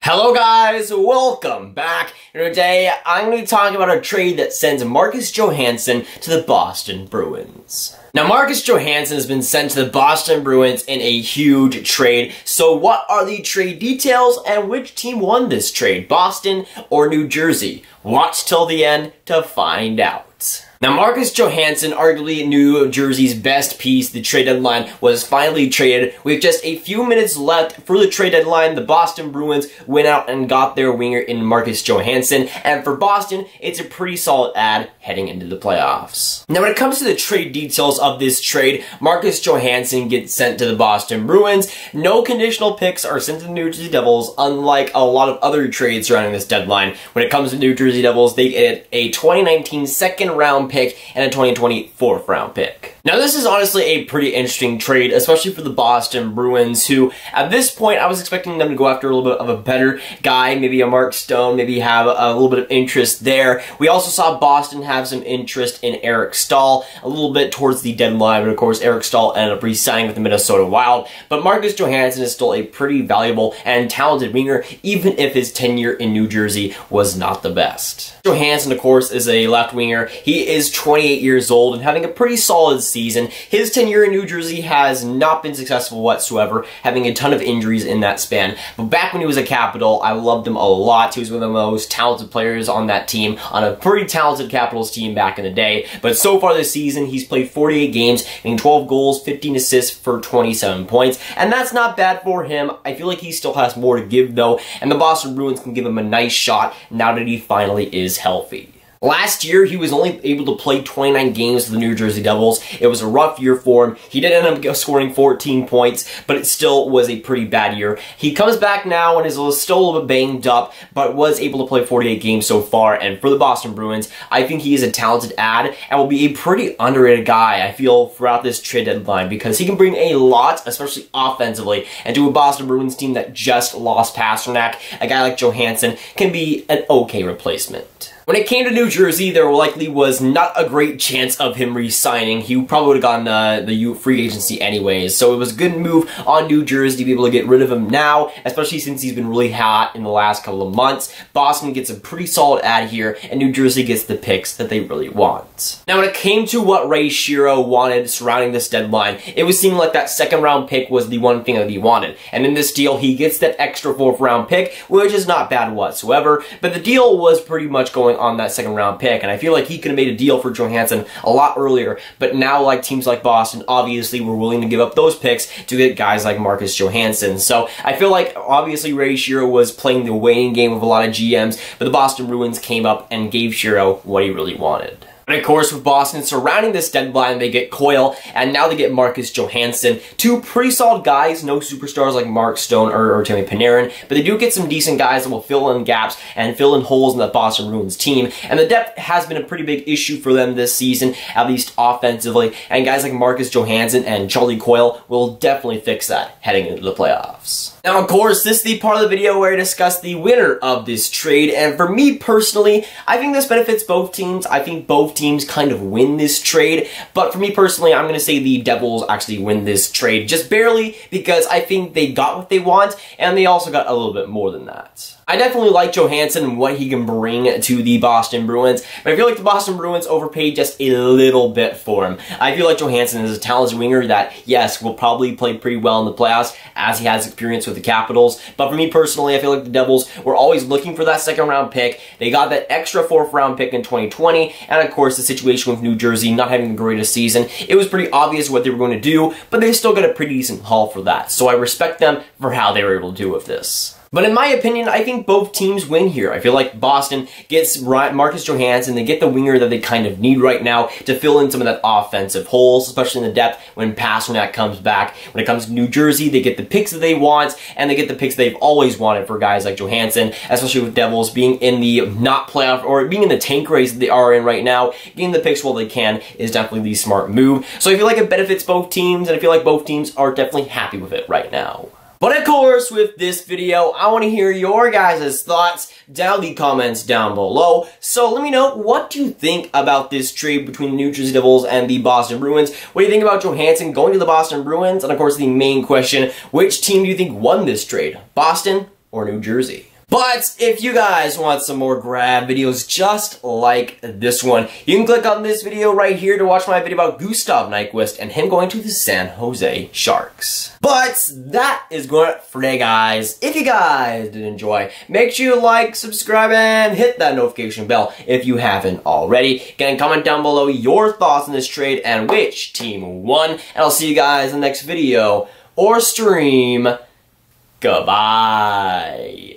Hello guys, welcome back. And today I'm going to be talking about a trade that sends Marcus Johansson to the Boston Bruins. Now Marcus Johansson has been sent to the Boston Bruins in a huge trade. So what are the trade details and which team won this trade, Boston or New Jersey? Watch till the end to find out. Now Marcus Johansson, arguably New Jersey's best piece, the trade deadline was finally traded. With just a few minutes left for the trade deadline, the Boston Bruins went out and got their winger in Marcus Johansson. And for Boston, it's a pretty solid ad heading into the playoffs. Now when it comes to the trade details of this trade, Marcus Johansson gets sent to the Boston Bruins. No conditional picks are sent to the New Jersey Devils, unlike a lot of other trades surrounding this deadline. When it comes to New Jersey Devils, they get a 2019 second round pick and a 2020 fourth round pick. Now this is honestly a pretty interesting trade, especially for the Boston Bruins, who at this point I was expecting them to go after a little bit of a better guy, maybe a Mark Stone, maybe have a little bit of interest there. We also saw Boston have some interest in Eric Staal a little bit towards the deadline, but of course Eric Staal ended up re-signing with the Minnesota Wild. But Marcus Johansson is still a pretty valuable and talented winger, even if his tenure in New Jersey was not the best. Johansson, of course, is a left winger. He is 28 years old and having a pretty solid season. His tenure in New Jersey has not been successful whatsoever, having a ton of injuries in that span. But back when he was a Capital, I loved him a lot. He was one of the most talented players on that team, on a pretty talented Capitals team back in the day. But so far this season, he's played 48 games, getting 12 goals, 15 assists for 27 points. And that's not bad for him. I feel like he still has more to give though, and the Boston Bruins can give him a nice shot now that he finally is healthy. Last year, he was only able to play 29 games for the New Jersey Devils. It was a rough year for him. He did end up scoring 14 points, but it still was a pretty bad year. He comes back now and is still a little bit banged up, but was able to play 48 games so far. And for the Boston Bruins, I think he is a talented ad and will be a pretty underrated guy, I feel, throughout this trade deadline, because he can bring a lot, especially offensively, and to a Boston Bruins team that just lost Pasternak, a guy like Johansson can be an okay replacement. When it came to New Jersey, there likely was not a great chance of him re-signing. He probably would have gotten the free agency anyways, so it was a good move on New Jersey to be able to get rid of him now, especially since he's been really hot in the last couple of months. Boston gets a pretty solid ad here, and New Jersey gets the picks that they really want. Now, when it came to what Ray Shero wanted surrounding this deadline, it was seeming like that second round pick was the one thing that he wanted. And in this deal, he gets that extra fourth round pick, which is not bad whatsoever, but the deal was pretty much going on that second round pick, and I feel like he could have made a deal for Johansson a lot earlier, but now like teams like Boston obviously were willing to give up those picks to get guys like Marcus Johansson. So I feel like obviously Ray Shero was playing the waiting game of a lot of GMs, but the Boston Bruins came up and gave Shero what he really wanted. And of course, with Boston surrounding this deadline, they get Coyle, and now they get Marcus Johansson. Two pretty solid guys, no superstars like Mark Stone or Timmy Panarin, but they do get some decent guys that will fill in gaps and fill in holes in the Boston Bruins team. And the depth has been a pretty big issue for them this season, at least offensively, and guys like Marcus Johansson and Charlie Coyle will definitely fix that heading into the playoffs. Now, of course, this is the part of the video where I discuss the winner of this trade, and for me personally, I think this benefits both teams. I think both teams kind of win this trade, but for me personally, I'm going to say the Devils actually win this trade, just barely, because I think they got what they want, and they also got a little bit more than that. I definitely like Johansson and what he can bring to the Boston Bruins, but I feel like the Boston Bruins overpaid just a little bit for him. I feel like Johansson is a talented winger that, yes, will probably play pretty well in the playoffs as he has experience with the Capitals, but for me personally, I feel like the Devils were always looking for that second round pick. They got that extra fourth round pick in 2020, and of course the situation with New Jersey not having the greatest season, it was pretty obvious what they were going to do, but they still got a pretty decent haul for that, so I respect them for how they were able to do with this. But in my opinion, I think both teams win here. I feel like Boston gets Marcus Johansson. They get the winger that they kind of need right now to fill in some of that offensive holes, especially in the depth when Pasternak comes back. When it comes to New Jersey, they get the picks that they want, and they get the picks they've always wanted for guys like Johansson, especially with Devils being in the not playoff, or being in the tank race that they are in right now. Getting the picks while they can is definitely the smart move. So I feel like it benefits both teams, and I feel like both teams are definitely happy with it right now. But of course, with this video, I want to hear your guys' thoughts down in the comments down below. So let me know, what do you think about this trade between the New Jersey Devils and the Boston Bruins? What do you think about Johansson going to the Boston Bruins? And of course, the main question, which team do you think won this trade? Boston or New Jersey? But if you guys want some more Grav videos just like this one, you can click on this video right here to watch my video about Gustav Nyquist and him going to the San Jose Sharks. But that is going for today, guys. If you guys did enjoy, make sure you like, subscribe, and hit that notification bell if you haven't already. Again, comment down below your thoughts on this trade and which team won. And I'll see you guys in the next video or stream. Goodbye.